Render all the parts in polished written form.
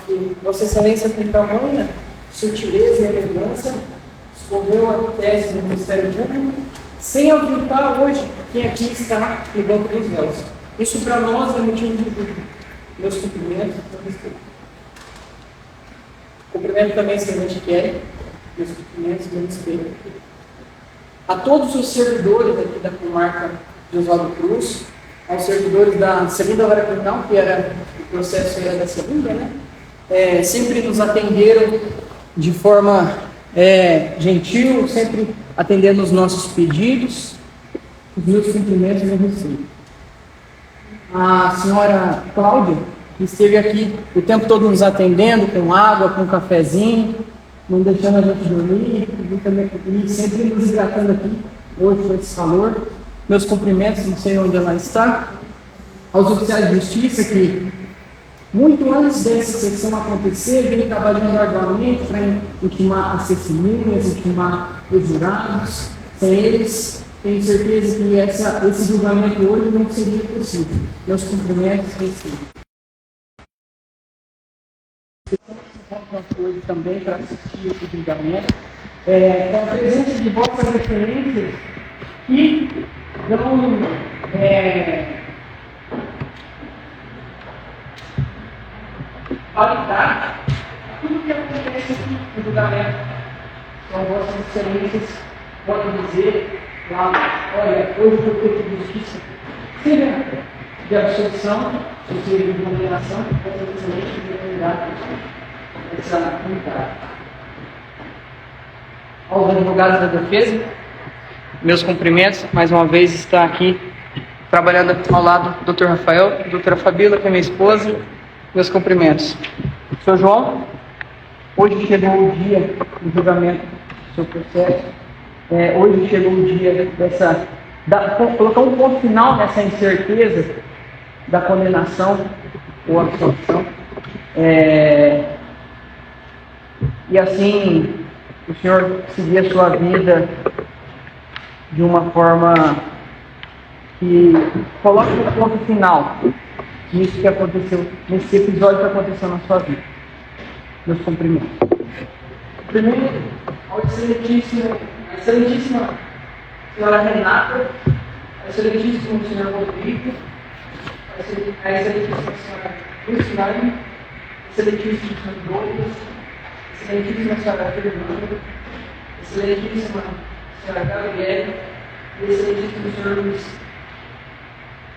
que Vossa Excelência, com tamanha sutileza e elegância, escorreu a tese do Ministério Público, sem aviltar hoje quem aqui está no banco dos réus. Isso para nós é motivo de dúvida. Meus cumprimentos e respeito. Cumprimento também a excelente Kelly, meus cumprimentos e meu respeito. A todos os servidores aqui da comarca de Oswaldo Cruz, aos servidores da segunda vara criminal, que era o processo era da segunda, né? Sempre nos atenderam de forma gentil, sempre atendendo os nossos pedidos. Os meus cumprimentos e meu respeito. A senhora Cláudia, que esteve aqui o tempo todo nos atendendo, com água, com cafezinho, não deixando a gente dormir, e sempre nos hidratando aqui, hoje com esse calor. Meus cumprimentos, não sei onde ela está. Aos oficiais de justiça que, muito antes dessa sessão acontecer, vem trabalhando arduamente para intimar as testemunhas, intimar os jurados. Sem eles, tenho certeza que esse julgamento hoje não seria possível. Meus cumprimentos e respeito. Hoje também para assistir esse julgamento. Com a presença de vossas referências que dão validade a tudo que acontece aqui no julgamento. Então, vossas excelências podem dizer lá, olha, hoje o prefeito de justiça, seja de absolução, ou seja de condenação, vossas excelências devem dar essa unidade. Aos advogados da defesa, meus cumprimentos, mais uma vez está aqui trabalhando ao lado do Dr. Rafael, doutora Fabíola, que é minha esposa, meus cumprimentos. Sr. João, hoje chegou o dia do julgamento do seu processo, hoje chegou o dia colocar um ponto final nessa incerteza da condenação ou absolução. E assim, o senhor seguir a sua vida de uma forma que coloque um ponto final nisso que aconteceu, nesse episódio que aconteceu na sua vida. Meus cumprimentos. Primeiro, a excelentíssima senhora Renata, a excelentíssimo senhor Rodrigo, a excelentíssima senhora Luciane, a excelentíssimo senhor Douglas, a excelentíssima senhora Fernanda, a excelentíssima senhora Gabriela e a excelentíssimo senhor Luiz.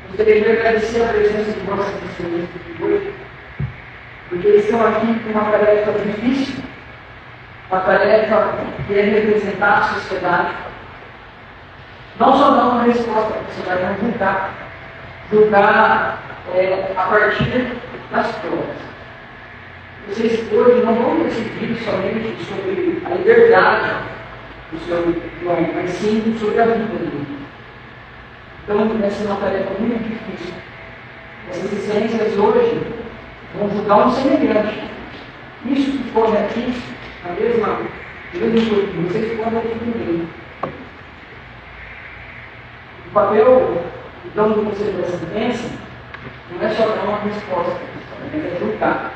Gostaria de agradecer a presença de vossas excelências de hoje, porque eles estão aqui com uma tarefa difícil, uma tarefa que é representar a sociedade. Não só dar uma resposta para a sociedade, mas julgar a partir das provas. Vocês hoje não vão decidir somente sobre a liberdade do seu João, mas sim sobre a vida dele. Então, essa é uma tarefa muito difícil. Essas excelências hoje vão julgar um semelhante. Isso que corre aqui, na mesma coisa, vocês podem adquirir. O papel, então, do Conselho da Sentença não é só dar uma resposta, mas é julgar.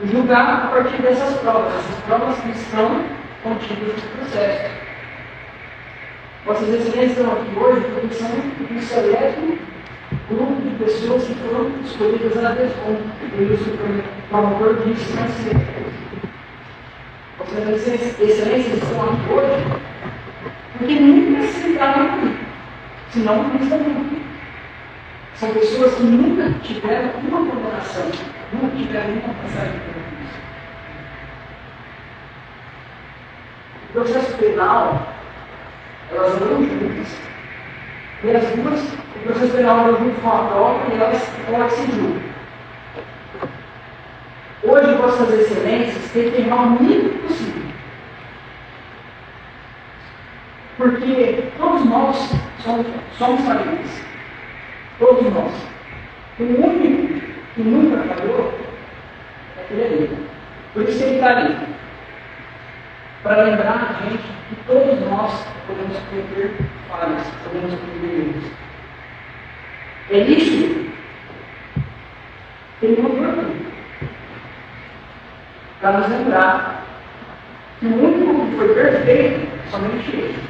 E julgar a partir dessas provas, essas provas que estão contidas no processo. Vossas excelências estão aqui hoje porque são um seleto grupo de pessoas que foram escolhidas a default, como o promotor disse mais cedo. Vossas excelências estão aqui hoje porque nunca se ligaram aqui, senão não estão aqui. São pessoas que nunca tiveram uma condenação, nunca tiveram uma passagem pela justiça. O processo penal, elas andam juntas. E as duas, o processo penal anda junto com a prova e elas se julgam. Hoje, vossas excelências têm que errar o mínimo possível. Porque todos nós somos falíveis. Todos nós. O único que nunca falhou é aquele ali. Por isso que ele está ali. Para lembrar a gente que todos nós podemos cometer falhas, podemos cometer erros. É isso que ele mandou aqui. para nos lembrar que o único que foi perfeito é somente Ele.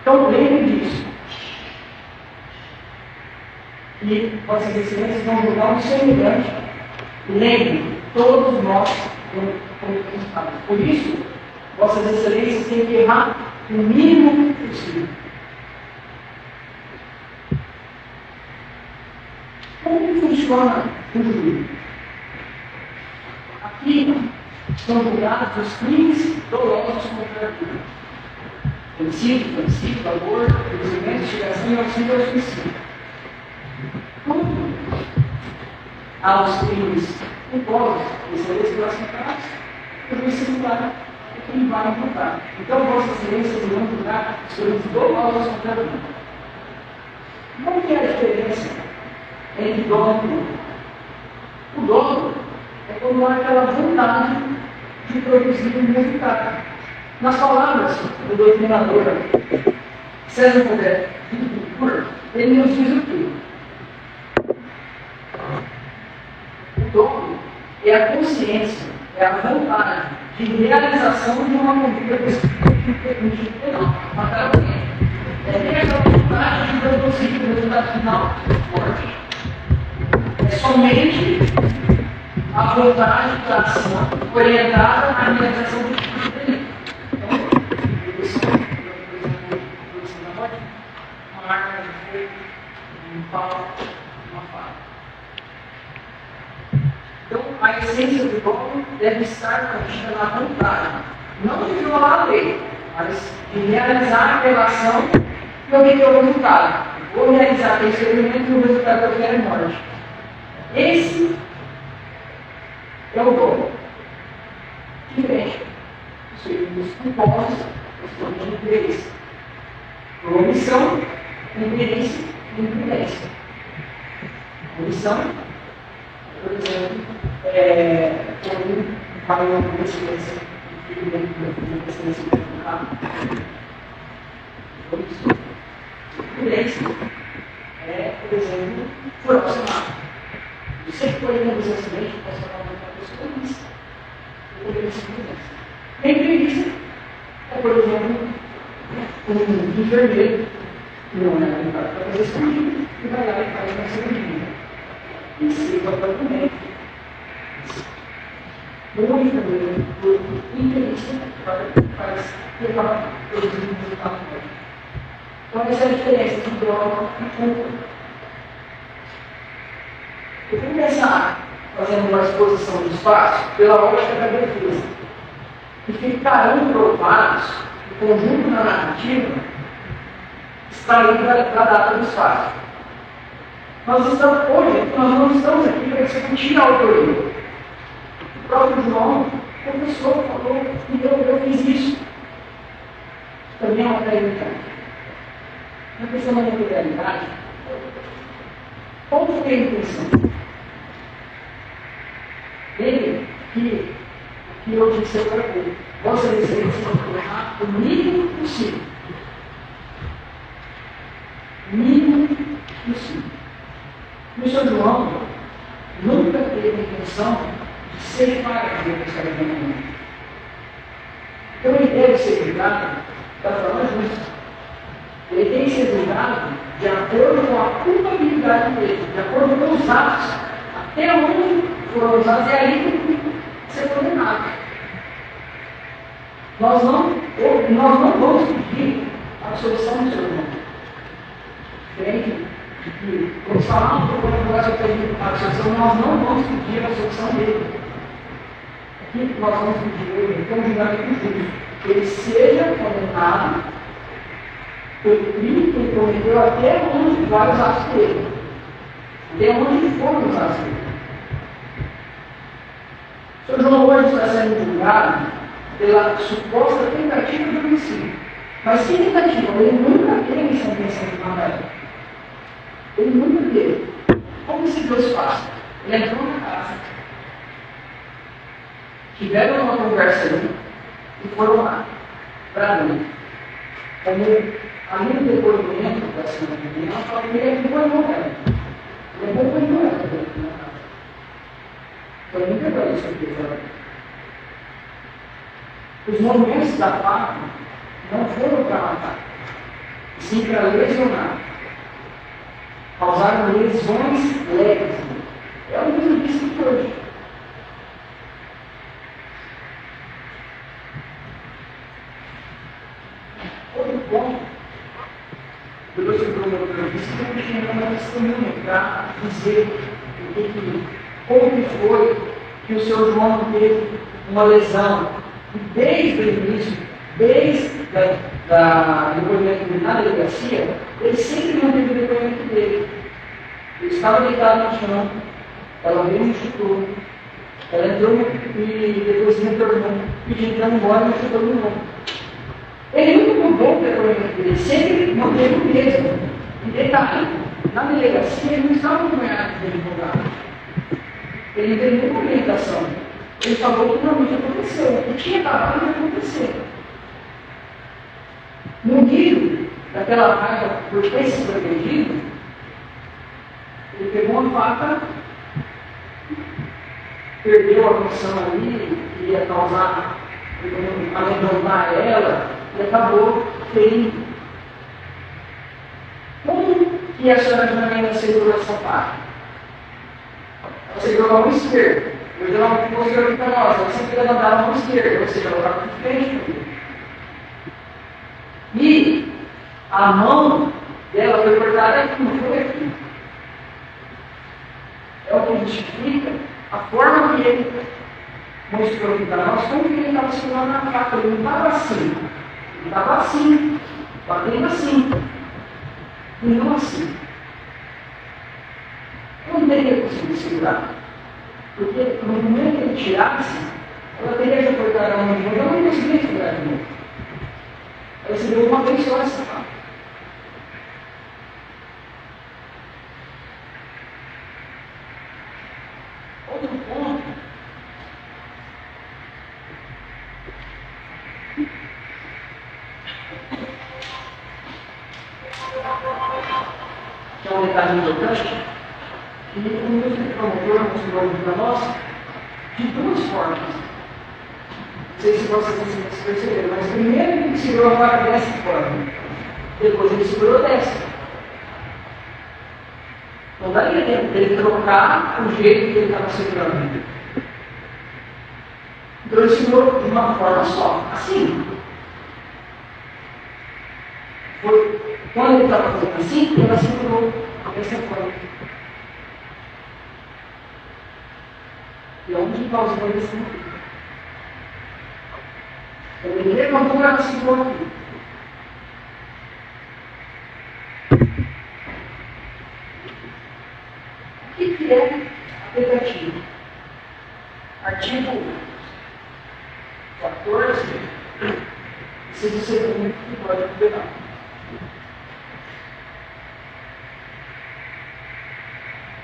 Então lembre disso. E Vossas Excelências vão julgar um semelhante. Lembre, todos nós como estamos. Por isso, Vossas Excelências têm que errar o mínimo possível. Como que funciona o juízo? Aqui são julgados os crimes dolosos contra a vida. Homicídio, valor, reduzimento, instigação e auxílio ao suicídio. Quando há os crimes culposos, excelentes classificados, o juiz circular é quem vai julgar. Então, Vossas Excelências irão julgar os crimes dolosos contra a vida. Qual que é a diferença entre dolo e dolo? O dolo é quando há aquela vontade de produzir um resultado. Nas palavras do doutrinador César Roberto Bittencourt, ele nos diz o quê? O dolo é a consciência, é a vontade de realização de uma conduta penal, matar alguém. É ter essa vontade de produzir o resultado final forte. É somente a vontade da ação orientada à realização do tipo de delito. Então, produção da morte, uma arma de fogo, um pau, uma faca. Então, a essência do dolo deve estar contida na vontade, não de violar a lei, mas de realizar a relação e obter o resultado. Vou realizar aquele experimento e o resultado que eu quero é morte. Esse é o dolo. Diferente dos culposos, os de interesse. Omissão, imperência e imprudência. Omissão, por exemplo, quando vai uma excelência de excelência do carro. Omissão. Imprudência por exemplo, furar o semáforo. Eu sempre que olhando esse acidente, posso falar uma pessoa isso. Eu poderia ser imprudência. A imprudência é, por exemplo, um enfermeiro que não é habilitado para fazer cirurgia e vai lá e faz uma cirurgia. Isso é totalmente. Um enfermeiro, por imprudência, faz levar produzir um resultado. Então, essa é a diferença entre droga e culpa. Eu vou começar fazendo uma exposição do espaço pela ótica da defesa. E ficarão provados o conjunto da narrativa extraído da data do espaço. Hoje, nós não estamos aqui para discutir a autoria. O próprio João, o professor, falou que eu fiz isso. Também é uma realidade. Na questão da materialidade, qual foi a intenção? Ele, que eu disse agora há pouco, Vossa Excelência vai colocar o mínimo possível. O mínimo possível. O Sr. João nunca teve a intenção de ser para Deus essa reunião. Então ele deve ser julgado da forma justa. Ele tem que ser julgado de acordo com a culpabilidade dele, de acordo com os atos, até onde foram usados, e aí tem que ser condenado. Nós não vamos pedir a absolvição do seu irmão. Diferente de que, quando falamos do processo de absolvição, nós não vamos pedir a absolvição dele. Aqui nós vamos pedir ele, então, julgamento justo, que ele seja condenado pelo crime que ele cometeu até onde vai os atos dele. Até onde foram os atos dele. O Sr. João hoje está sendo julgado pela suposta tentativa de homicídio. Mas que tentativa? Ele nunca teve sentença de matar. Ele nunca teve. Como esse Deus faz? Ele entrou na casa, tiveram uma conversa ali e foram lá para mim. Como ali no depoimento da senhora Menina, ela fala que ele acompanhou ela. Ele acompanhou ela na casa. Então, nunca vai isso aqui. Os movimentos da faca não foram para matar, sim para lesionar. Causaram lesões leves. É o mesmo que hoje. Outro ponto, eu trouxe para o meu serviço, que eu tinha uma testemunha para dizer como que foi que o seu João teve uma lesão. E desde o início, desde do depoimento dele na delegacia, ele sempre manteve o depoimento dele. Ele estava deitado no chão, ela veio e me chutou, ela entrou e depois retornou, pedindo para ir embora e me chutou de novo. Ele nunca mudou o depoimento dele, sempre manteve o mesmo. E detalhe, na delegacia ele não estava acompanhado de advogado. Ele não teve nenhuma orientação. Ele falou que realmente aconteceu, o que tinha acabado de acontecer. No nível daquela raiva por ter se protegido, ele pegou uma faca, perdeu a missão ali, que ia causar, amedrontar ela, e acabou ferindo. Como que a senhora Janaína segurou essa faca? Ela segurou a mão esquerda. Eu já não mostrei aqui para nós, ela sempre levantava a mão esquerda, ou seja, ela estava de frente. E a mão dela foi cortada aqui, não foi aqui. É o que justifica a forma que ele mostrou aqui para nós, como que ele estava segurando a faca. Ele não estava assim, ele estava assim, batendo assim, e não assim. Eu não teria conseguido segurar. Porque no momento que ele tirasse, ela teria já cortado a mão de novo, ela não conseguia segurar de novo. Ela segurou uma vez só essa faca. Outro ponto. Que é um detalhe importante. E o meu promotor mostrou para nós de duas formas. Não sei se vocês perceberam, mas primeiro ele segurou a faca dessa forma, depois ele segurou dessa. Não daria tempo dele trocar o jeito que ele estava segurando. Então ele segurou de uma forma só, assim. Quando ele estava fazendo assim, ela segurou dessa forma. E onde causou esse motivo? Ele levantou, ela segurou aqui. O que é a tentativa? Artigo 14, inciso segundo do Código Penal.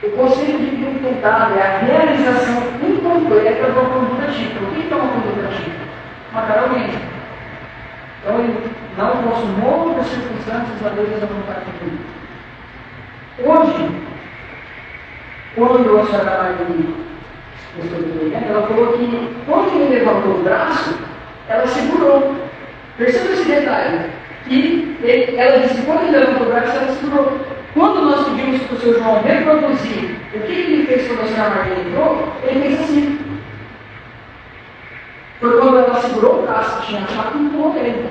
O conceito de crime tentado é a realização incompleta de uma conduta típica. O que é uma conduta típica? Matar alguém. Então ele não consumou das circunstâncias alheias à vontade de Deus. Hoje, quando a senhora Margarida mostrou o depoimento, ela falou que quando ele levantou o braço, ela segurou. Perceba esse detalhe. Ela disse que quando ele levantou o braço, ela segurou. Quando nós pedimos para o seu João reproduzir o que ele fez quando a senhora Margarida entrou, ele fez assim. Foi quando ela segurou o braço, tinha a faca e empurrou ele.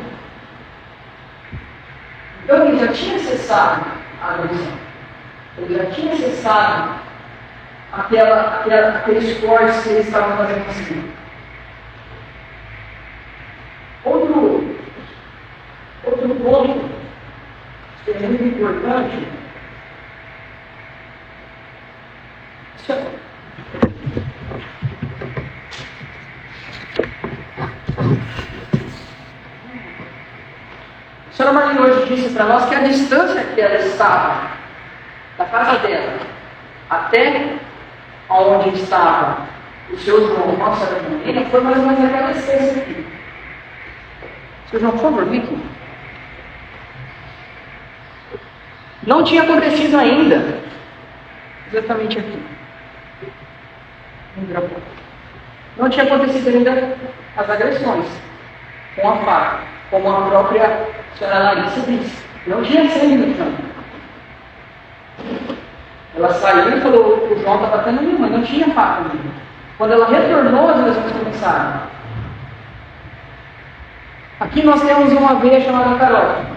Então ele já tinha cessado a agressão. Ele já tinha cessado aqueles cortes que eles estavam fazendo assim. Outro ponto que é muito importante. A senhora Marlene hoje disse para nós que a distância que ela estava da casa dela até onde estava o seu João, nossa menina, foi mais ou menos aquela distância aqui. Seu João, por favor, vem aqui. Não tinha acontecido ainda. Exatamente aqui. Não tinha acontecido ainda as agressões. com a faca, como a própria senhora Larissa disse. Não tinha sangue no chão. Ela saiu e falou: o João está batendo na minha mãe, não tinha faca ali. Quando ela retornou, as lesões começaram. Aqui nós temos uma veia chamada carótida.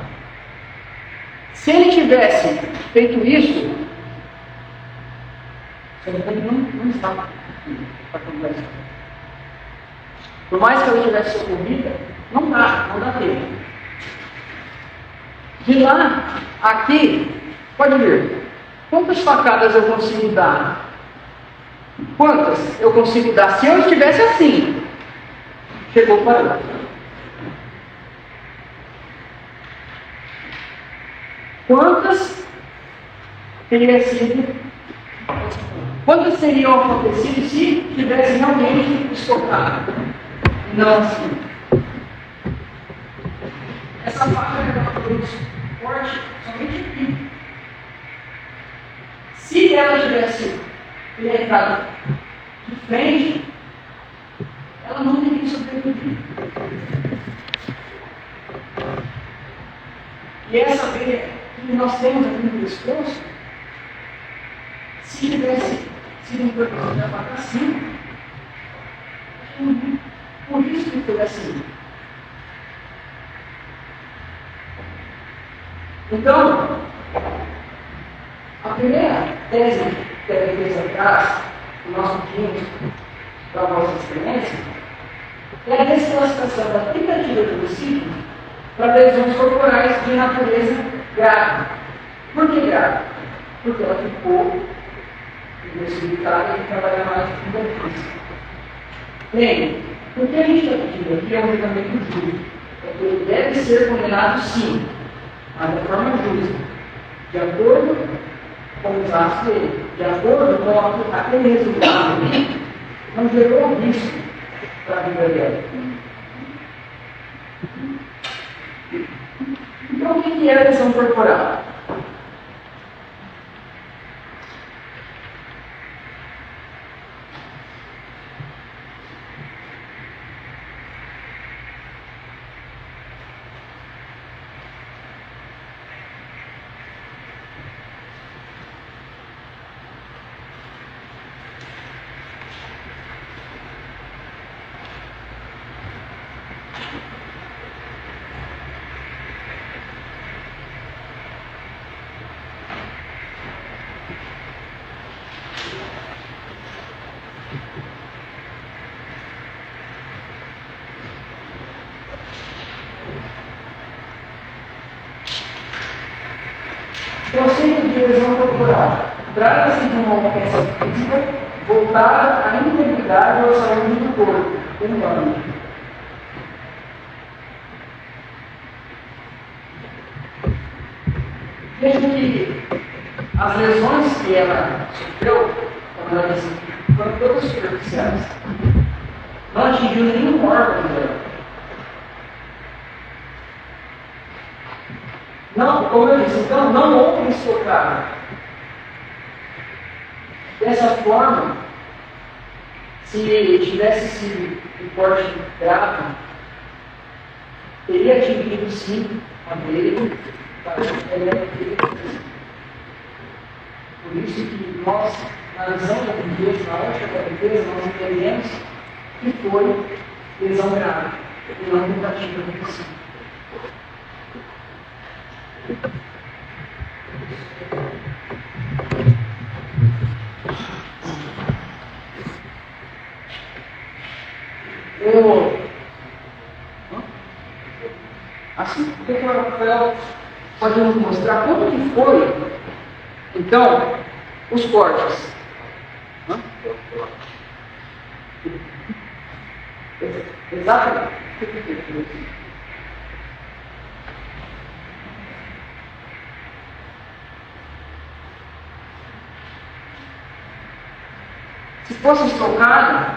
Se ele tivesse feito isso, não estava aqui para conversar. Por mais que ela tivesse socorrida, não dá tempo. De lá, aqui, pode ver, quantas facadas eu consigo dar? Quantas eu consigo dar? Se eu estivesse assim, chegou para lá. Quantas teriam sido? Quantas teriam acontecido se tivesse realmente estocado? Não assim. Essa faca ela produz forte somente aqui. Se ela tivesse penetrado de frente, ela não teria sobrevivido. E essa veia que nós temos aqui no pescoço, se tivesse sido introduzida para cima, por isso que foi assim. Então, a primeira tese que a defesa traz, que nós pedimos para a nossa experiência, é a desclassificação da tentativa de homicídio para lesões corporais de natureza grave. Por que grave? Porque ela ficou impossibilitada de trabalhar mais com dentista. Bem, o que a gente está pedindo aqui é um julgamento justo. É que ele deve ser condenado sim, mas de forma justa, de acordo com os atos dele, de acordo com aquele resultado que não gerou risco para a vida dela. Então, o que é a lesão corporal? Conceito de lesão corporal. Trata-se de uma ofensa física voltada à integridade ou à saúde do corpo humano. Veja que as lesões que ela sofreu, como ela disse, foram todas superficiais. Não atingiu nenhum órgão dela. Não, como eu disse, então não houve estocada. Dessa forma, se tivesse sido um corte grave, teria atingido sim a dele, por isso que nós, na visão da defesa, na ótica da defesa, nós entendemos que foi lesão grave e não tentativa de homicídio. Assim, o que o Rafael pode nos mostrar como que foi, então, os cortes. Exatamente. Se fosse estocado,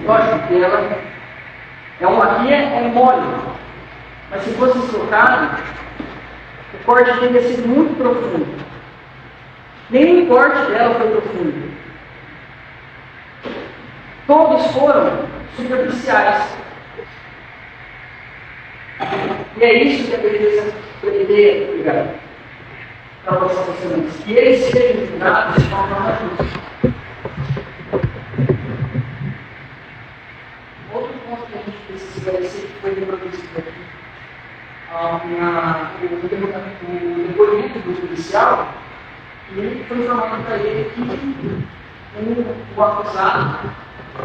lógico que ela aqui é mole, mas se fosse estocado, o corte teria sido muito profundo. Nenhum corte dela foi profundo. Todos foram superficiais. E é isso que a beleza pretende, obrigado, para os relacionamentos. Que eles sejam julgados de uma forma justa. Outro ponto que a gente precisa esclarecer, que foi reproduzido aqui, o depoimento do judicial, e foi informado para ele que o acusado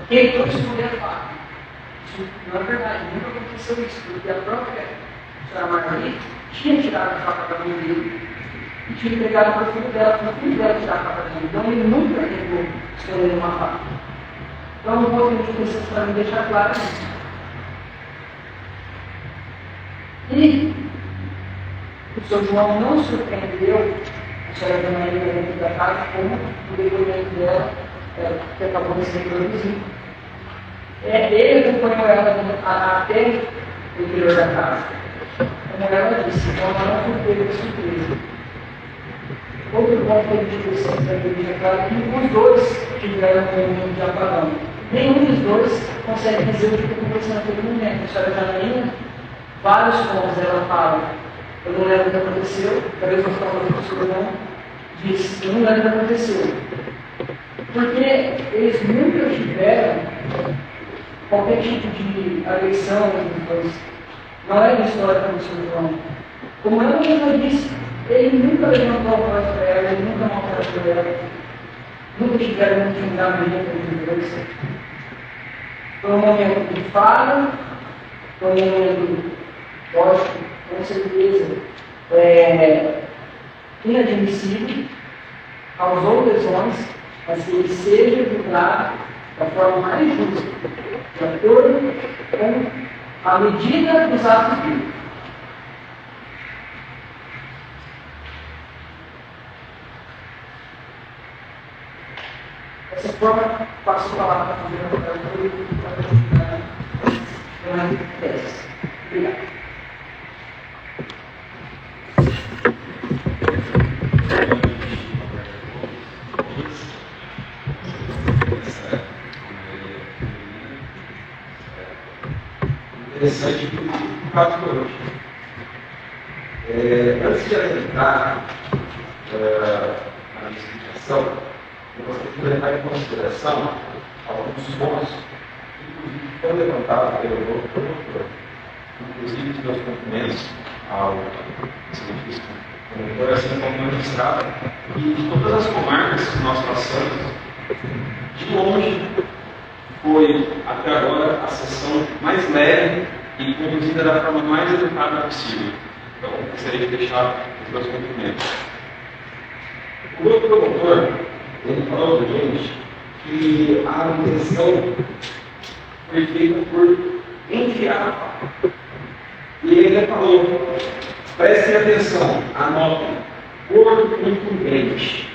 quebrou esconder a faca. Isso não é verdade, nunca aconteceu isso, porque a própria senhora Margarida tinha tirado a faca da mão dele e tinha entregado para o filho dela tirar a faca da mão. Então ele nunca quebrou escondendo uma faca. Então, um ponto que a gente precisa para me deixar claro isso. E o Sr. João não surpreendeu a senhora Dona Maria dentro da casa como o depoimento dela, que acabou de ser introduzido. Ele acompanhou ela até o interior da casa. Como ela disse, então ela não foi pega de surpresa. Outro ponto que a gente precisa deixar claro é que os dois tiveram um momento de apagão. Nenhum dos dois consegue dizer o que está acontecendo naquele momento. A senhora Janaína, vários pontos ela fala, eu não lembro o que aconteceu, talvez nós falamos do professor não, disse, eu não lembro o que aconteceu. Porque eles nunca tiveram qualquer tipo de agressão entre os dois. Não é uma história do professor João. Como ela mesma disse, ele nunca levantou a voz para ela, ele nunca maltratou ela, nunca tiveram uma intimidade entre os dois. Foi um momento de fala, foi um momento, lógico, com certeza, inadmissível, causou lesões, mas que ele seja julgado da forma mais justa, de acordo com a medida dos atos dele. Dessa forma, passo a palavra para a Ana Pérez. Obrigado. Interessante o fato de hoje. Antes de adentrar na minha explicação, eu gostaria de levar em consideração alguns pontos que foram levantados pelo novo promotor. Inclusive, os meus cumprimentos ao excelentíssimo promotor, assim como o magistrado, e de todas as comarcas que nós passamos, de longe, foi até agora a sessão mais leve e conduzida da forma mais educada possível. Então, gostaria de deixar os meus cumprimentos. O outro promotor, ele falou para a gente que a intenção foi feita por enfiar a faca. E ele ainda falou, prestem atenção, anotem, corpo contundente,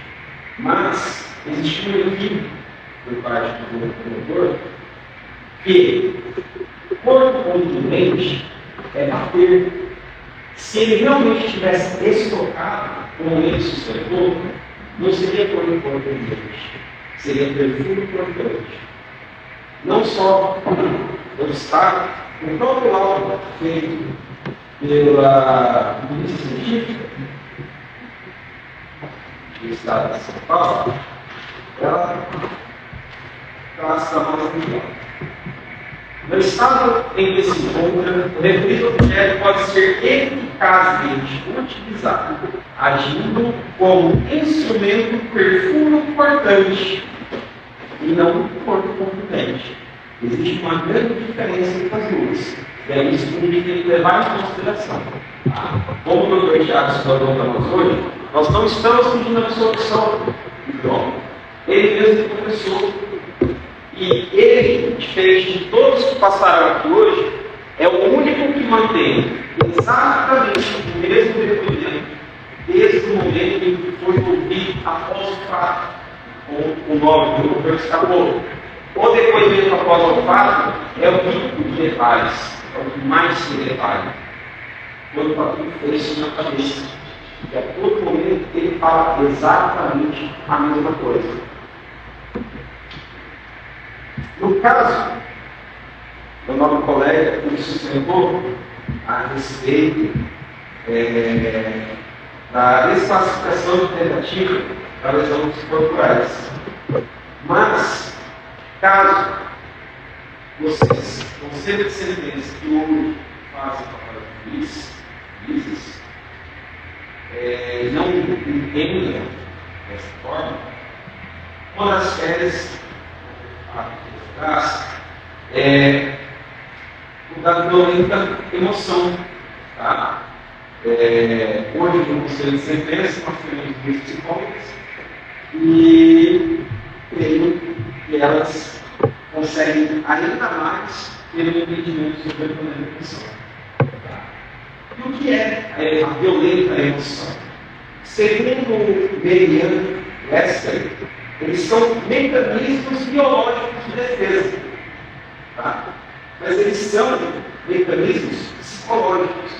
mas existiu um equívoco por parte do promotor que corpo contundente é bater. Se ele realmente tivesse estocado como ele sustentou, não seria corpo contundente, seria perfil importante. Não só o obstáculo, o próprio laudo feito pela Polícia Científica do Estado de São Paulo, ela traça a nossa opinião. No estado em que se encontra, o referido objeto pode ser eficazmente utilizado, agindo como instrumento perfume importante e não corpo contundente. Existe uma grande diferença entre as duas. E é isso que a gente tem que levar em consideração. Como o doutor Tiago estudou para nós hoje, nós não estamos pedindo a absolvição do homem. Ele mesmo professor. E ele, diferente de todos que passaram aqui hoje, é o único que mantém exatamente o mesmo depoimento desde o momento em que foi ouvido após o fato, com o nome do doutor escapou. O depoimento após o fato é o rico de detalhes, é o que mais se detalha. Quando o Patrício fez isso na cabeça, e a todo momento ele fala exatamente a mesma coisa. No caso meu nobre colega que me sustentou a respeito da desclassificação de tentativa da lesão corporais. Mas, caso vocês concedam sentença que o homem faz o papel de juízes, não entendam dessa forma, uma das férias o da violenta emoção. Tá? Hoje, no Conselho de Sentença, nós temos duas psicólogas e creio que elas conseguem ainda mais ter um entendimento sobre a violenta emoção. Tá? E o que é a violenta emoção? Segundo Merian Wester, eles são mecanismos biológicos de defesa. Tá? Mas eles são mecanismos psicológicos.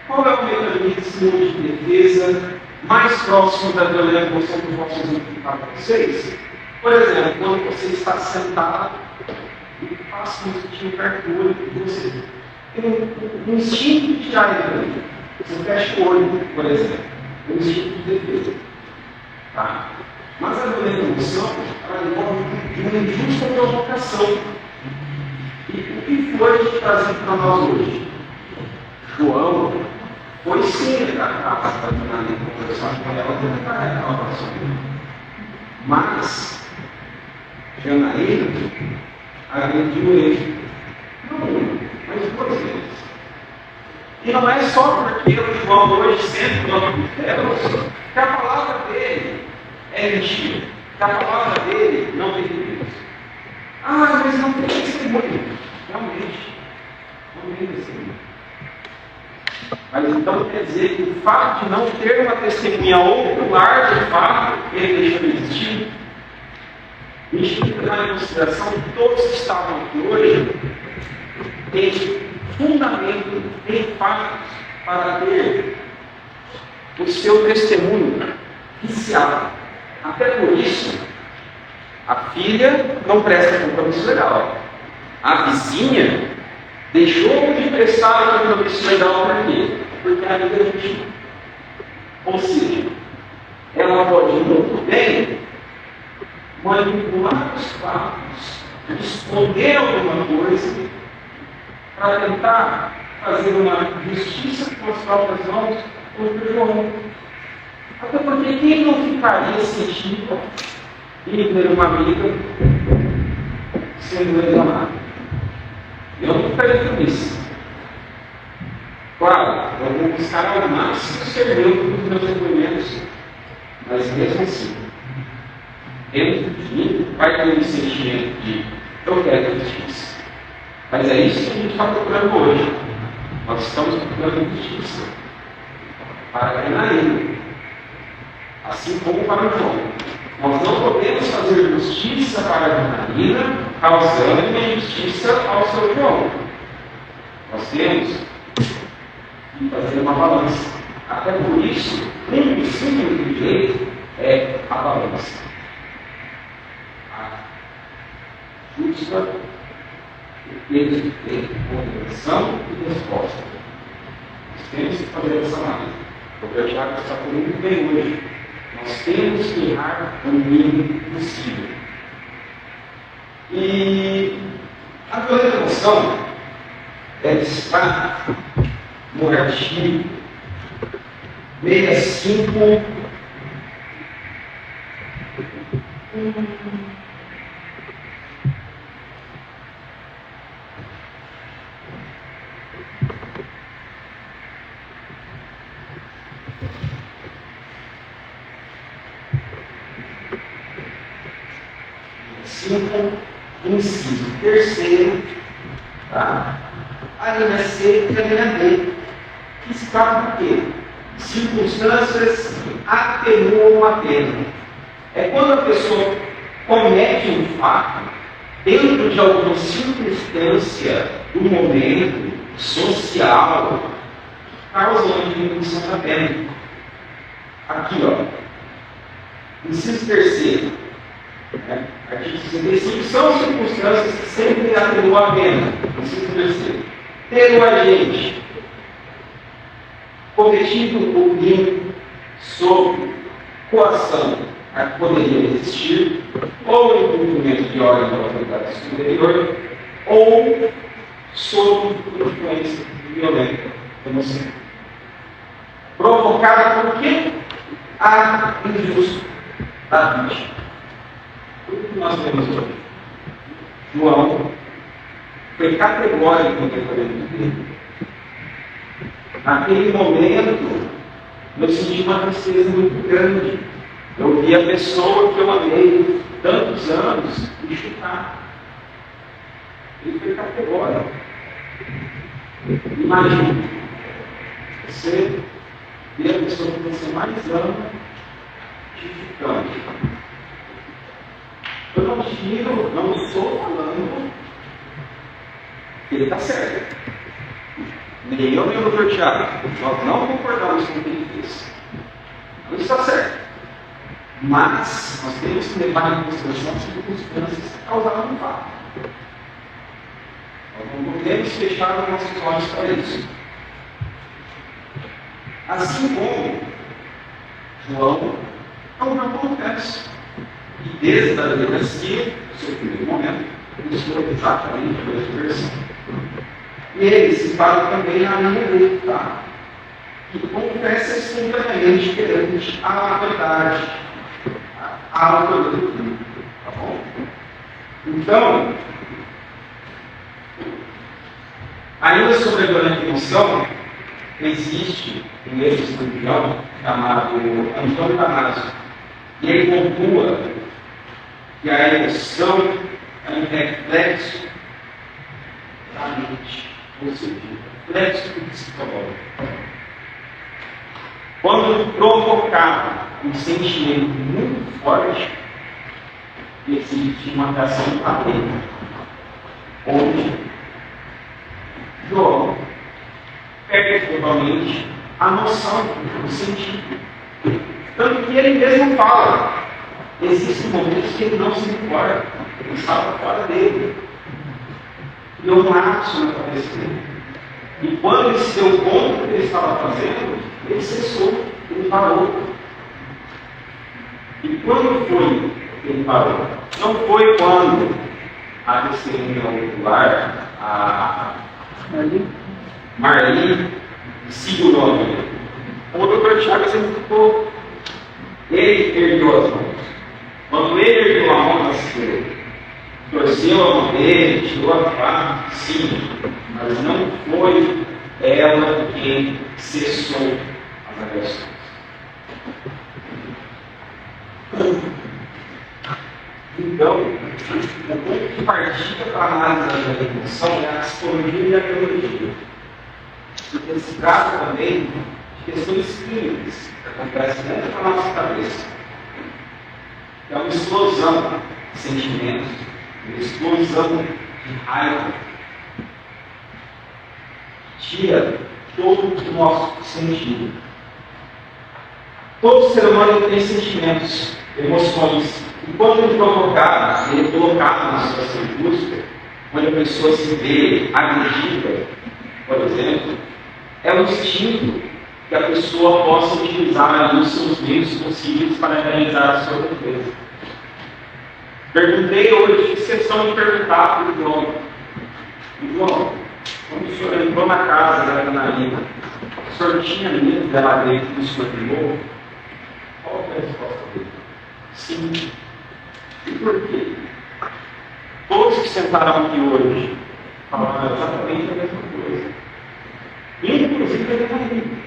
Qual é o mecanismo de defesa mais próximo da violenta emoção que eu posso exemplificar para vocês? Por exemplo, quando você está sentado e passa um instinto cartúrico, você tem um instinto de tirar ele. Você fecha o olho, por exemplo. Um instinto de defesa. Tá? Mas a violenta emoção, ela envolve uma injusta provocação. E o que foi trazido para nós hoje? João foi sim capaz de conversar com ela, tentar ela para sua. Mas Janaína agrediu ele. Não uma, mas duas vezes. E não é só porque o João hoje sempre nós temos que a palavra dele é mentira, que a palavra dele não tem Deus. Ah, mas não tem testemunho. Realmente, não tem testemunho. Mas então quer dizer que o fato de não ter uma testemunha ocular do fato, ele deixa de existir. Me chama na consideração que todos que estavam aqui hoje têm fundamento, têm fatos para ter o seu testemunho viciado. Até por isso, a filha não presta compromisso legal. A vizinha deixou de prestar o compromisso legal para quê? Porque a amiga não tinha. Ou seja, ela pode muito bem manipular os fatos, esconder alguma coisa, para tentar fazer uma justiça com as próprias mãos contra o João. Até porque quem não ficaria sentindo em ter uma amiga sendo reclamada? Eu não ficaria feliz. Claro, eu vou buscar ao máximo ser neutro dos meus depoimentos, mas mesmo assim, dentro de mim vai ter um sentimento de eu quero justiça. Mas é isso que a gente está procurando hoje. Nós estamos procurando justiça para Janaína, assim como para o João. Nós não podemos fazer justiça para a Janaína causando injustiça ao seu João. Nós temos que fazer uma balança. Até por isso, um dos símbolos do direito é a balança. A justa e compreensão e resposta. Nós temos que fazer essa análise. O Tiago está falando bem hoje. Nós temos que errar o mínimo possível. E a violenta emoção deve estar no artigo 65. Inciso terceiro, tá? A linha C e a linha D, que está por quê? Circunstâncias que atenuam a pena. É quando a pessoa comete um fato dentro de alguma circunstância do momento social que causa uma diminuição da pena. Aqui, ó. Inciso terceiro. Artigo 65 são circunstâncias que sempre atenuam a pena. Inciso terceiro. Ter o agente cometido o crime sob coação a que poderia existir, ou em cumprimento de ordem da autoridade superior, ou sob influência violenta, emocional. Provocada por quê? A injusto da vítima. Tudo que nós vemos hoje. João foi categórico no depoimento dele. Naquele momento, eu senti uma tristeza muito grande. Eu vi a pessoa que eu amei tantos anos me chutar. Ele foi categórico. Imagine, você vê a pessoa que você mais ama te chutando. Eu não tiro, não estou falando que ele está certo. Nem eu, nem o doutor Tiago. Nós não concordamos com o que ele fez. Não está certo. Mas nós temos que levar em consideração as circunstâncias que causaram o fato. Nós não podemos fechar os nossos olhos para isso. Assim como João não confessa. E desde a delegacia, no seu primeiro momento, buscou exatamente a mesma versão. E ele se fala também na linha dele, tá? Que confessa espontaneamente perante a autoridade. A autoridade. Tá bom? Então, ainda sobre a violenta emoção, existe um ex-escrivão chamado Antônio Damasio. E ele pontua que a emoção é um reflexo da mente, ou seja, reflexo psicológico. Quando provocado um sentimento muito forte, existe uma reação patente, onde João perde totalmente a noção do sentido. Tanto que ele mesmo fala, existem momentos que ele não se importa, ele estava fora dele. E eu marco na cabeça dele. E quando ele se deu conta do que ele estava fazendo, ele cessou, ele parou. E quando foi que ele parou? Não foi quando a testemunha ocular, a Marli, segurou a mão. O doutor Tiago sempre ficou. Ele ergueu as mãos. Quando ele ergueu a mão, ela segurou. Torceu a mão dele, tirou a faca, sim, mas não foi ela quem cessou as agressões. Então, o ponto de partida para a análise da emoção é a psicologia e a biologia. Porque se trata também de questões clínicas que acontecem dentro da nossa cabeça. É uma explosão de sentimentos, uma explosão de raiva, que tira todo o nosso sentido. Todo ser humano tem sentimentos, emoções. E quando ele é colocado numa situação injusta, quando a pessoa se vê agredida, por exemplo, é um instinto que a pessoa possa utilizar os seus meios possíveis para realizar a sua defesa. Perguntei hoje, fiz questão de perguntar para o João. João, quando o senhor entrou na casa da Canarina, o senhor tinha medo dela dentro do senhor de novo? Qual foi a resposta dele? Sim. E por quê? Todos que sentaram aqui hoje falaram exatamente a mesma coisa. Inclusive ele também.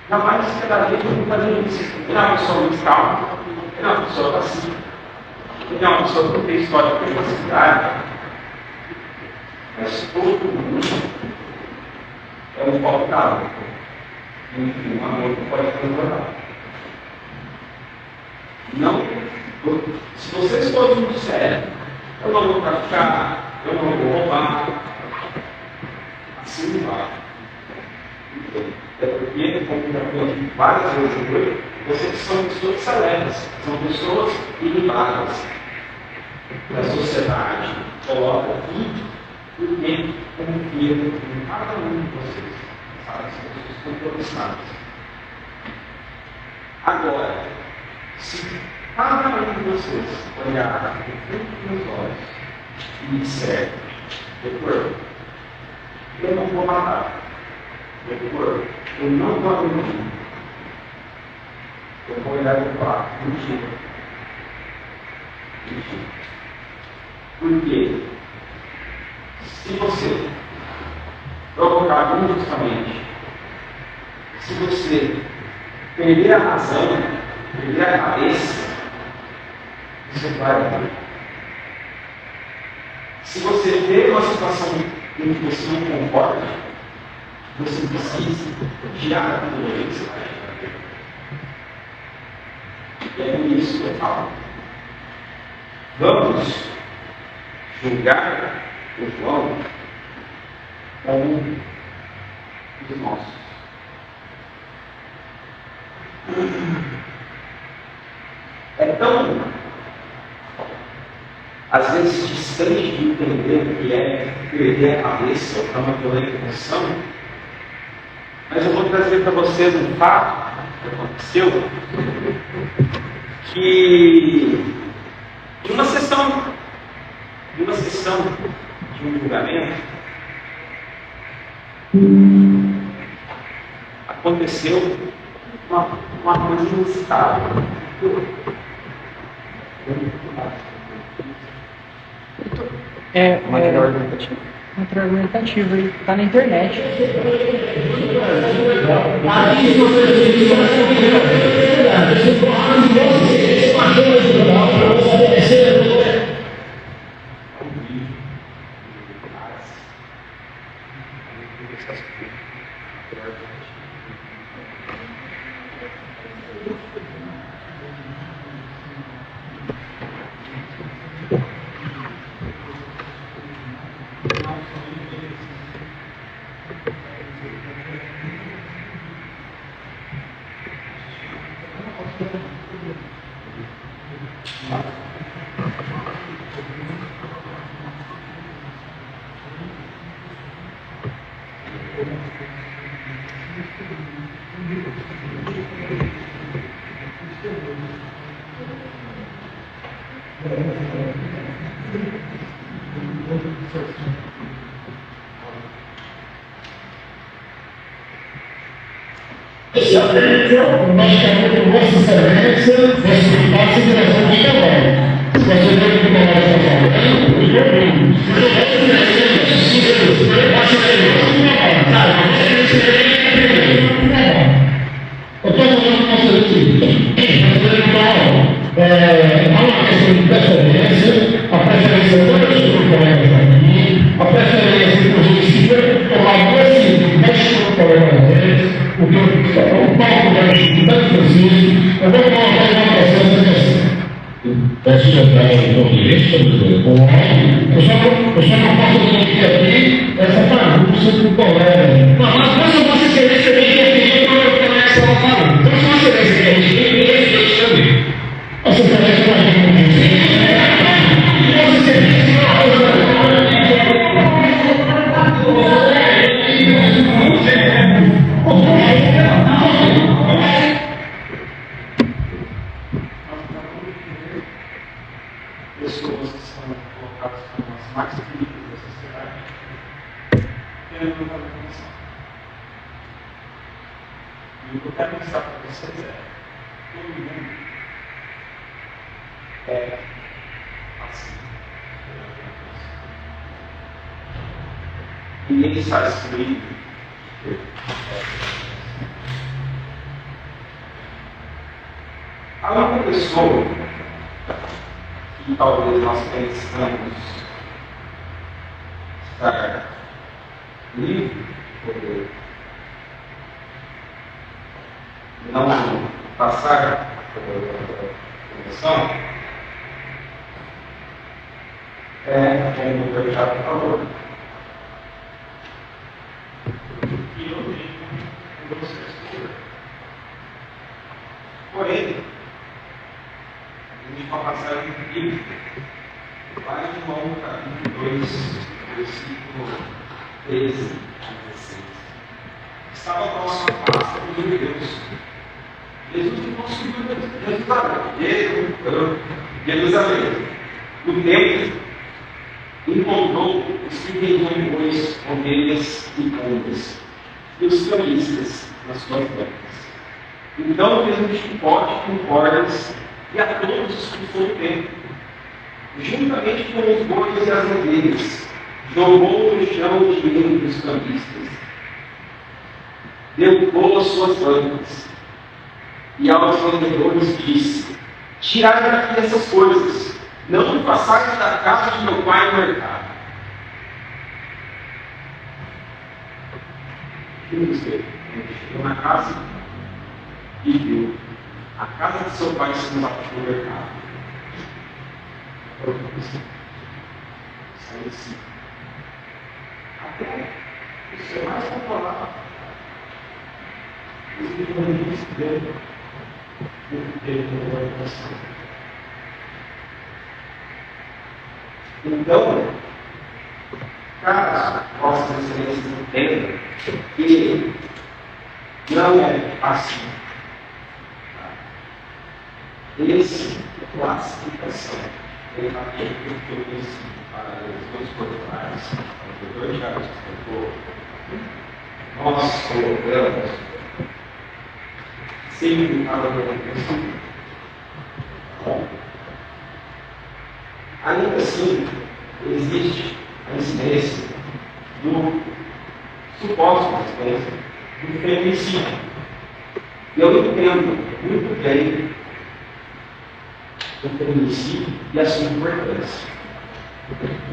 Jamais esperaria que muita gente. Ele é uma pessoa muito calma, ele é uma pessoa pacífica, ele é uma pessoa que tem história de facilidade. Mas todo mundo é um faltado. Enfim, um amor que pode transformar. Não, se vocês todos me disserem, eu não vou praticar, eu não vou roubar, assim não vai. É porque, como já foi várias vezes hoje, vocês são pessoas seletas, são pessoas ilibadas. A sociedade coloca tudo Porque confia em cada um de vocês. Sabe? São pessoas compromessadas. Agora, se cada um de vocês olhar no fundo dos olhos e disser, doutor, eu não vou matar. Doutor, eu não vou agredir. Eu vou olhar e falar, mentira. Mentira. Por quê? Se você provocar injustamente, se você perder a razão, perder a cabeça, você vai morrer. Se você vê uma situação em que você não concorda, você precisa tirar a violência. E é por isso que eu falo. Vamos julgar o João como os nossos. É tão, às vezes, distante de entender o que é perder a cabeça ou estar uma violenta emoção, mas eu vou trazer para vocês um fato que aconteceu, que de uma sessão de um julgamento, aconteceu uma coisa inusitada. Material argumentativo. Material argumentativo aí, tá na internet. Pessoas que são colocadas como as mais queridas da sociedade, tendo uma condição. E o que eu quero mostrar para vocês é: todo mundo é assim. Ninguém está excluído. A única pessoa que talvez nós pensamos estar livre de poder não passar por emoção é, como o doutor já falou, que eu tenho um processo. Porém, existe uma passagem bíblica lá em João capítulo 2, versículo 13 a 16. Estava próximo à Páscoa dos judeus. Jesus ficou subindo Jerusalém. No templo, encontrou os que vendiam bois, ovelhas e pombas, e os cambistas nas suas bancas. Então fez um chicote com cordas e a todos expulsou do templo, juntamente com os bois e as ovelhas, jogou no chão o dinheiro dos cambistas, derrubou as suas bancas, e aos vendedores disse: tirai daqui essas coisas, não me façais da casa de meu pai no mercado. Chegou na casa e viu a casa de seu pai sendo batida no mercado. Saiu assim. Até o seu mais controlado. Os vendedores dele. Então, caso Vossa Excelência entenda que não é assim. Esse classificação tem aquele que eu disse para os dois portais, o doutor já explicou. Nós colocamos sempre para o bom. Ainda assim, existe a incidência do suposto incidência do feminicídio. Eu entendo muito bem o feminicídio e a sua importância.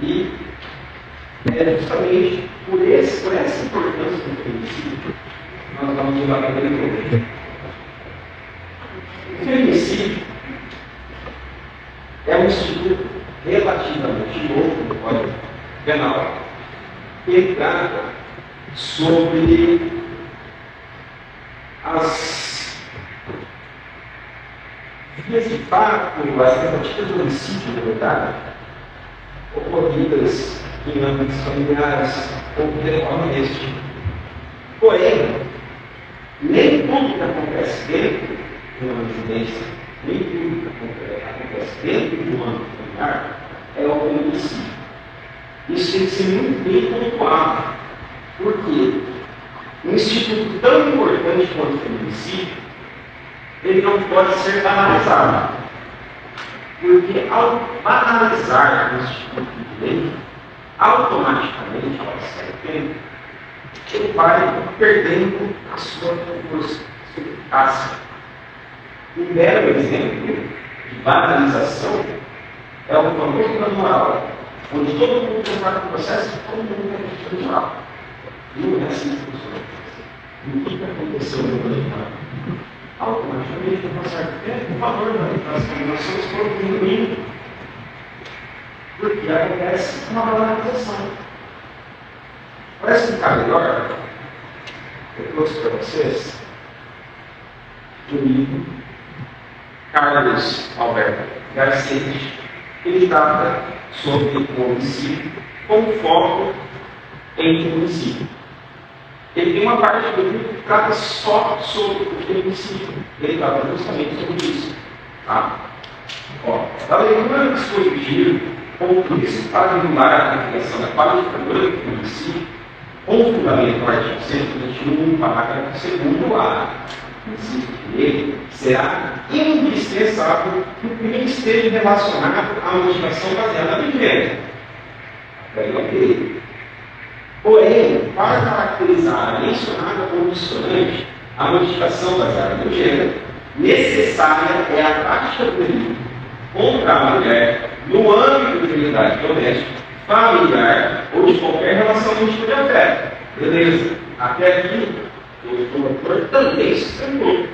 E é justamente por essa importância do feminicídio que nós vamos debater hoje. O feminicídio é um instituto relativamente novo no Código Penal que trata sobre as vias de fato, as tentativas de homicídio, na verdade, ocorridas em âmbitos familiares ou de forma este. Porém, nem tudo que acontece dentro de uma residência, nem tudo que acontece dentro de um âmbito familiar é o feminicídio. Isso tem que ser muito bem pontuado, porque um instituto tão importante quanto o feminicídio, ele não pode ser banalizado. Porque ao banalizar o instituto de lei, automaticamente, ao certo tempo, ele vai perdendo a sua força, a sua eficácia. Um belo exemplo de banalização é o famoso manual, onde todo mundo tem parte do processo e todo mundo tem parte do manual. Não é assim que funciona. O que aconteceu no manual? Automaticamente, com um certo tempo, o valor das combinações foi diminuindo. Porque acontece uma banalização. Para explicar melhor, eu trouxe para vocês o livro Carlos Alberto Garcês. Ele trata sobre o homicídio com foco em homicídio. Ele tem uma parte do livro que trata só sobre o feminicídio. Ele trata justamente sobre isso. Tá? Da leitura do dispositivo, com isso para anular a definição da qualificadora do feminicídio, com fundamento no artigo 121, parágrafo 2º-A, inciso dele, será indispensável que o crime esteja relacionado à motivação baseada no gênero. Porém, para caracterizar a mencionada condicionante, a modificação baseada no gênero, necessária é a prática do delito contra a mulher no âmbito de atividade doméstica, familiar ou de qualquer relação íntima de afeto. Beleza? Até aqui, o doutor também sustentou.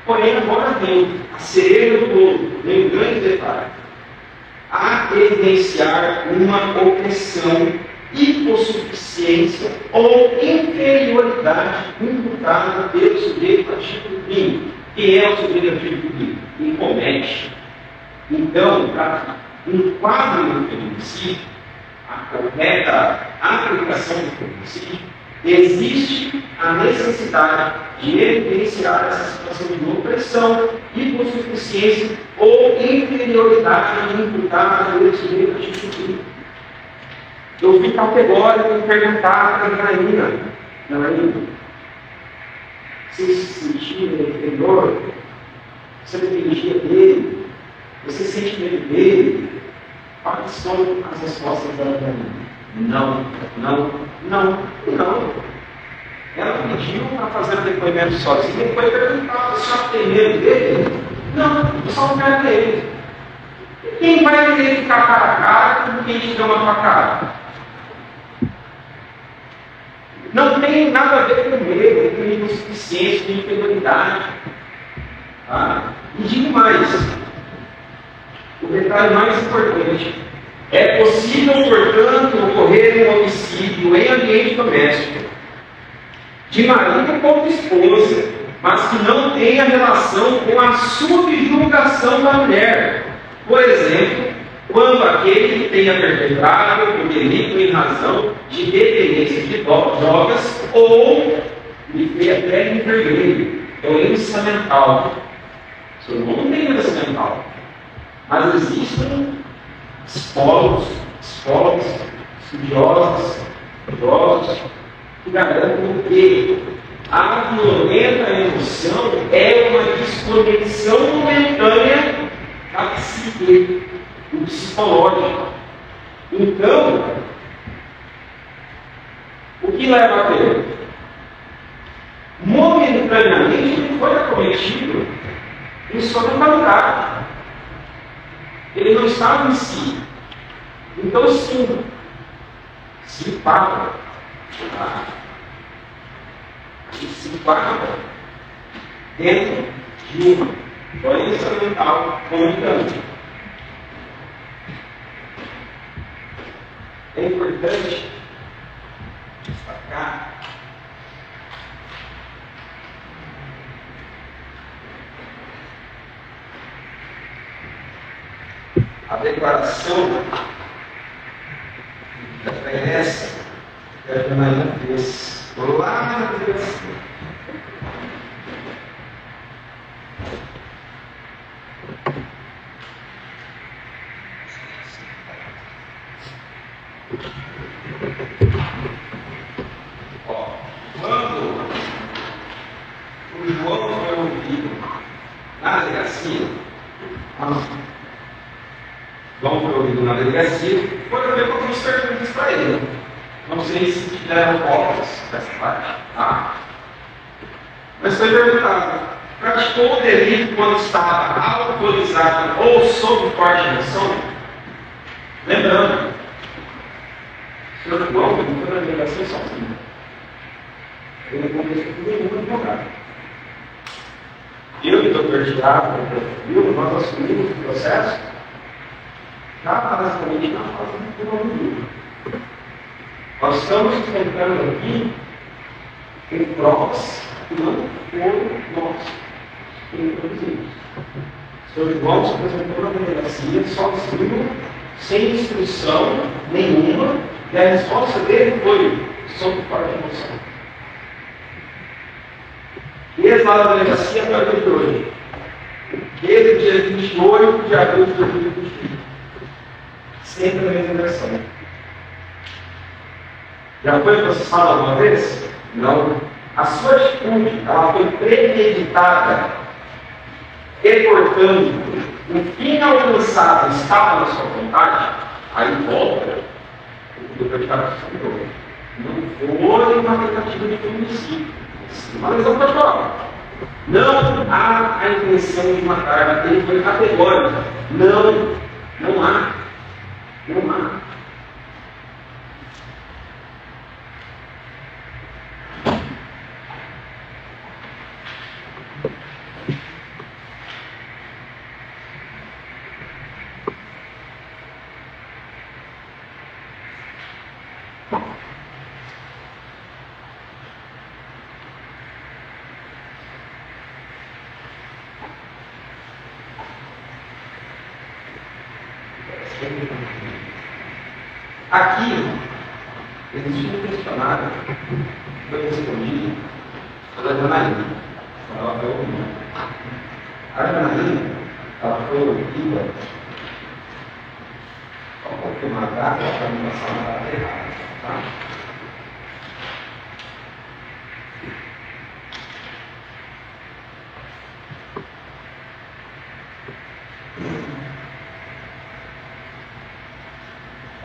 Porém, agora vem a cereja do bolo, vem um grande detalhe. A evidenciar uma opressão, hipossuficiência ou inferioridade imputada pelo sujeito ativo do crime. Quem é o sujeito ativo do crime? Quem comete. Então, para um quadro do feminicídio, a correta aplicação do princípio, existe a necessidade de evidenciar essa situação de opressão, hipossuficiência ou inferioridade imputada pelo direito de subir. Eu fui categórico em perguntar para a Janaína, você se sentia inferior? Você dependia dele? Você sente medo dele? Quais são as respostas dela para mim? Não, não, não, não. Ela pediu para fazer um depoimento sozinha e foi perguntar: você só tem medo dele? Não, eu só não quero ver ele. E quem vai querer ficar cara a cara com quem te deu uma tua cara? Não tem nada a ver com medo, com insuficiência, com inferioridade. Tá? E digo mais, o detalhe mais importante: é possível, portanto, ocorrer um homicídio em ambiente doméstico, de marido contra esposa, mas que não tenha relação com a subjugação da mulher. Por exemplo, quando aquele que tenha perpetrado o delito em razão de dependência de drogas ou de até enfermeiro, doença mental. Seu irmão não tem doença mental, mas existem psicólogos, estudiosos, que garantem que a violenta emoção é uma desconexão momentânea da psique, do psicológico. Então, o que leva a ter? Momentaneamente ele foi acometido em sua mentalidade. Ele não estava em si. Então, sim, se empata. Se empata dentro de uma doença mental comunicante. É importante destacar a declaração da PNS que a Janaína fez lá na delegacia. Quando o João foi ouvido na delegacia, foi ver algumas perguntas para ele. Não sei se tiveram cópias dessa parte. Mas foi perguntado: praticou o delito quando estava autorizado ou sob forte ação? Lembrando, o senhor João foi na delegacia sozinho. Ele não conversou com nenhum advogado. Eu e o doutor Tiago, nós assumimos o processo já basicamente na fase do nome. Nós estamos enfrentando aqui em provas que não foram nós que introduzimos. O senhor João se apresentou na delegacia sozinho, sem instrução nenhuma, e a resposta dele foi sob forte emoção. Desde lá da delegacia até o dia de hoje. Desde o dia 28 de abril de 2021. Sempre a mesma versão. Já foi processado alguma vez? Não. A sua atitude, ela foi premeditada e, portanto, o fim alcançado estava na sua vontade. Aí volta o doutor Tiago explicou. Não foi uma tentativa de homicídio. Uma lesão particular. Não há a intenção de matar. Ele foi categórico. Não há. Não há. Aqui, existe um questionário que foi respondido pela Janaína. Ela foi ouvida. A Janaína, ela foi ouvida. Vou confirmar a data para não passar uma data errada. Tá?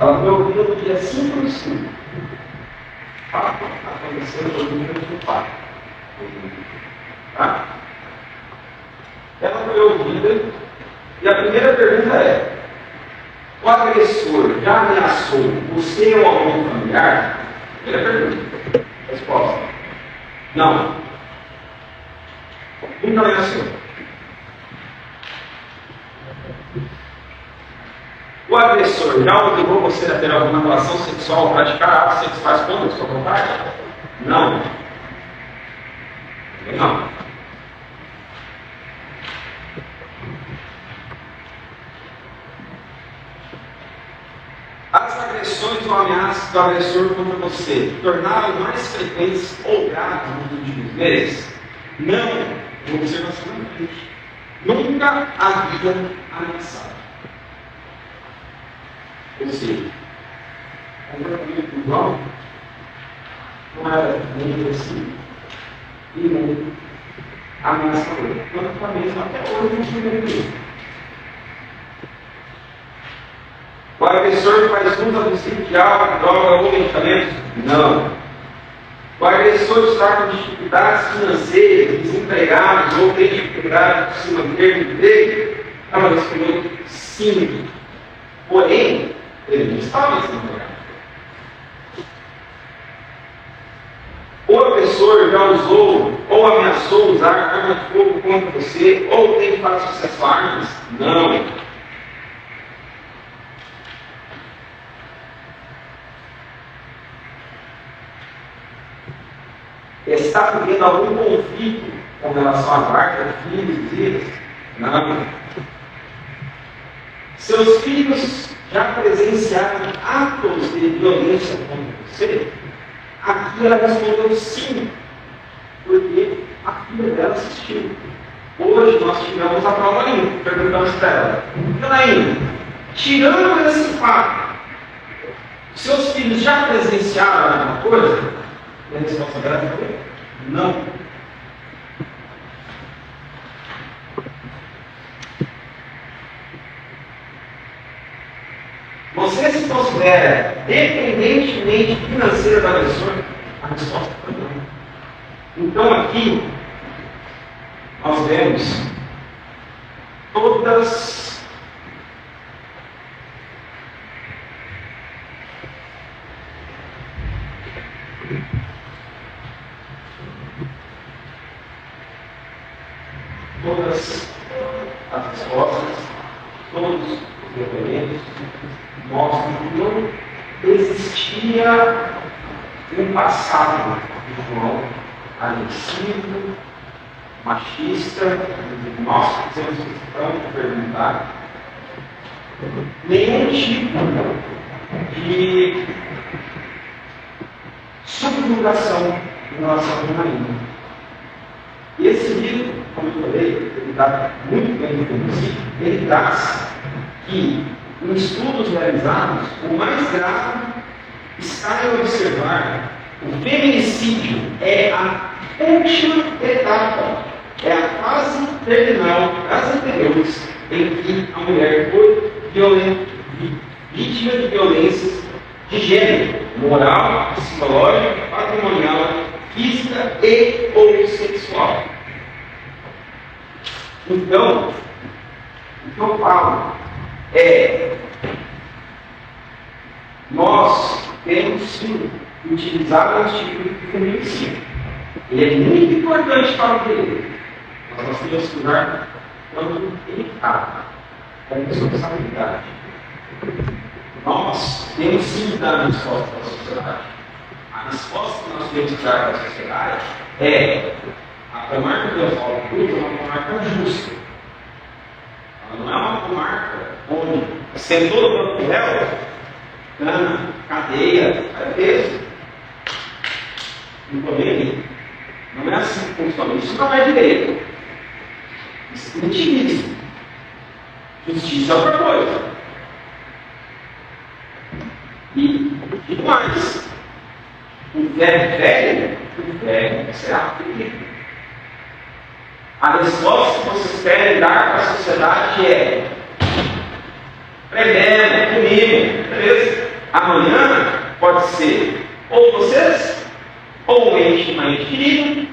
Ela foi ouvida no dia 5 de 5. Fato aconteceu no dia do 4. Tá? Ela foi ouvida e a primeira pergunta é: o agressor já ameaçou você ou algum familiar? Primeira pergunta. Resposta: não. Nunca ameaçou. O agressor já obrigou você a ter alguma relação sexual ou praticar atos sexuais contra a sua vontade? Não. Não. As agressões ou ameaças do agressor contra você tornaram mais frequentes ou graves nos últimos meses? Não. Uma observação na frente. Nunca havia ameaçado. Ou seja, o comportamento do João não era nem agressivo e nem ameaçador. Quanto a mesma até hoje não se lembra. O agressor faz uso abusivo de álcool, droga ou medicamentos? Não. O agressor está com dificuldades financeiras, desempregados ou tem dificuldade de se manter no emprego? Ela respondeu sim. Porém, ele não estava desempregado. O agressor já usou ou ameaçou usar arma de fogo contra você ou tem fácil acesso a armas? Não. Está vivendo algum conflito com relação à guarda de filhos e filhas? Não. Seus filhos já presenciaram atos de violência contra você? Aqui ela respondeu sim, porque a filha dela assistiu. Hoje nós tivemos a prova ainda, perguntamos para ela: Janaína, tirando esse fato, seus filhos já presenciaram alguma coisa? E a resposta dela foi: não. Você se considera dependentemente financeira do agressor? A resposta foi não. Então aqui nós vemos todas as respostas, todos os depoimentos mostram que não existia um passado de João agressivo, machista. Nós fizemos questão de perguntar nenhum tipo de subjugação em relação a Janaína. E esse livro, como eu falei, ele está muito bem reconhecido. Ele traz que, em estudos realizados, o mais grave está em observar o feminicídio é a última etapa, é a fase terminal das anteriores em que a mulher foi vítima de violências de gênero, moral, psicológica, patrimonial, física e ou sexual. Então, o que eu falo é: nós temos sim utilizado o artigo de feminicídio. Ele é muito importante para o direito, mas nós temos que usar quando ele cabe, com responsabilidade. Nós temos sim que dar a resposta para a sociedade. A resposta que nós temos que dar para a sociedade é: a comarca do Oswaldo Cruz é uma comarca justa. Ela não é uma comarca onde sentou no banco dela, cadeia, é preso. Não é assim que funciona. Isso não é direito. Isso é punitivismo. Justiça é outra coisa. E mais, o velho será ferido. A resposta que vocês querem dar para a sociedade é: prendendo, comigo, beleza? Amanhã pode ser ou vocês, ou um ente querido,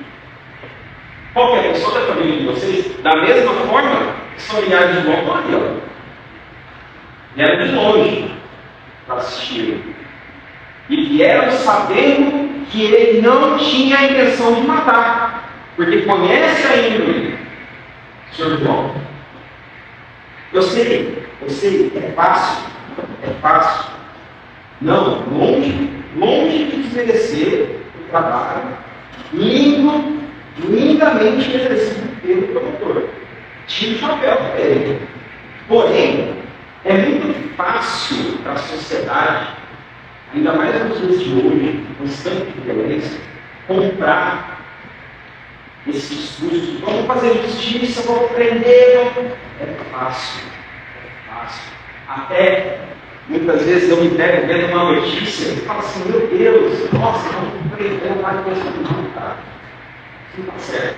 qualquer pessoa da família de vocês, da mesma forma que os familiares de João estão ali, ó. Vieram de longe para assistir. E vieram sabendo que ele não tinha a intenção de matar, porque conhece a índole, Sr. João. Eu sei, é fácil. Não, longe de desmerecer o trabalho lindamente exercido pelo promotor. Tira o chapéu para ele. Porém, é muito fácil para a sociedade, ainda mais nos dias de hoje, com tanta violência, comprar esse discurso de vamos fazer justiça, vamos prender. É fácil. Até muitas vezes eu me pego vendo uma notícia e falo assim: meu Deus, nossa, não prendeu mais coisa não, cara. Isso não está certo.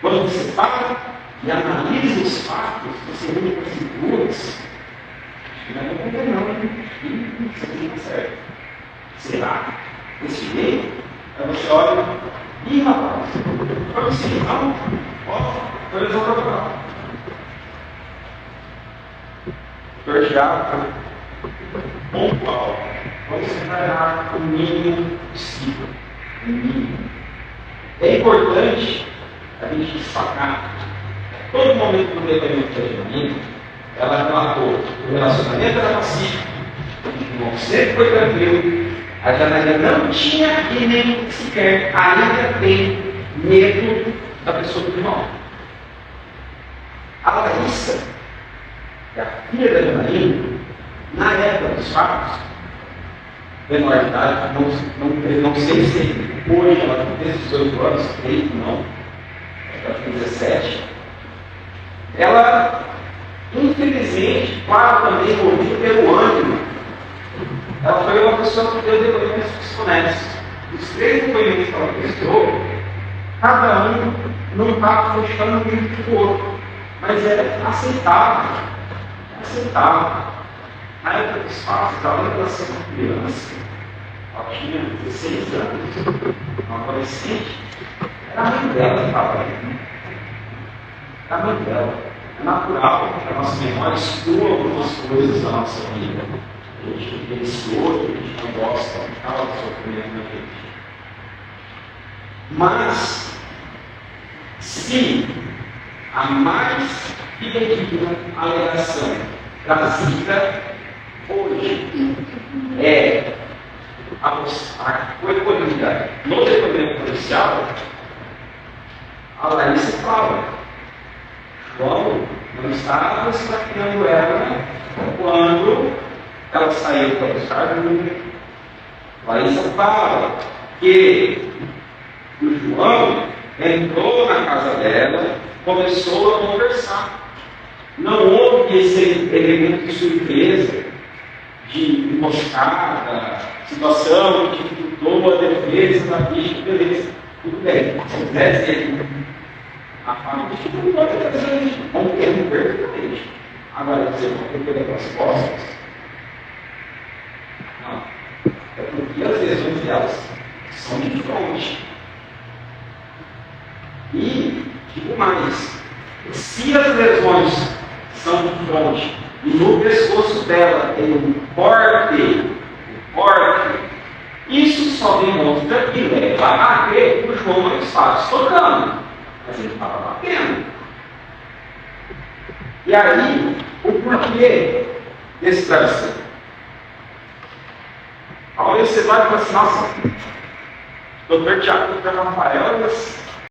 Quando você para e analisa os fatos, você vê com figuras, não é prender não, isso aqui não está certo. Será? Desse jeito? Aí você olha, ih, rapaz, foi assim, não? Ó, foi lesão corporal. Tiago, pontual. Vamos separar o mínimo possível. É importante a gente destacar. Todo momento do depoimento da Janine, ela relatou que o relacionamento era pacífico, o João sempre foi tranquilo. A Janaína não tinha e nem sequer ainda tem medo da pessoa do irmão. A Larissa, que é a filha da Janaína, na época dos fatos, menor de idade, não sei se hoje ela tem 18 anos, creio que não, ela tem 17. Ela, infelizmente, claro, também movida pelo ânimo, ela foi uma pessoa que deu depoimentos psiconéticos. Os 3 depoimentos que ela prestou, cada um não estava fechando o mesmo do outro, mas era aceitável. Na época dos fatos, ela era uma criança, ela tinha 16 anos, uma adolescente, era a mãe dela que estava ali. Era a mãe dela. É natural que a nossa memória exclua algumas coisas da nossa vida. A gente vivenciou, que a gente não gosta, acaba sofrendo na gente. Mas, se a mais fidedigna alegação trazida hoje é a foi colhida no depoimento policial, a Larissa fala: João não estava esfaqueando ela quando ela saiu para buscar ajuda. Larissa fala que o João entrou na casa dela, começou a conversar. Não houve esse elemento de surpresa, de emboscada, situação que dificultou a defesa da vítima, beleza. Tudo bem, se quiser dizer a família não pode fazer isso, compreendo perfeitamente. Agora, dizer que eu tenho as costas, não. É porque as lesões delas são de fronte. E, digo mais, se as lesões são de fronte e no pescoço dela tem um corte, isso só demonstra que leva a crer que o João não estava estocando, mas ele estava batendo. E aí, o porquê desse travesseiro? Talvez você vai e fala assim: nossa, Dr. Tiago, Dr. Rafael,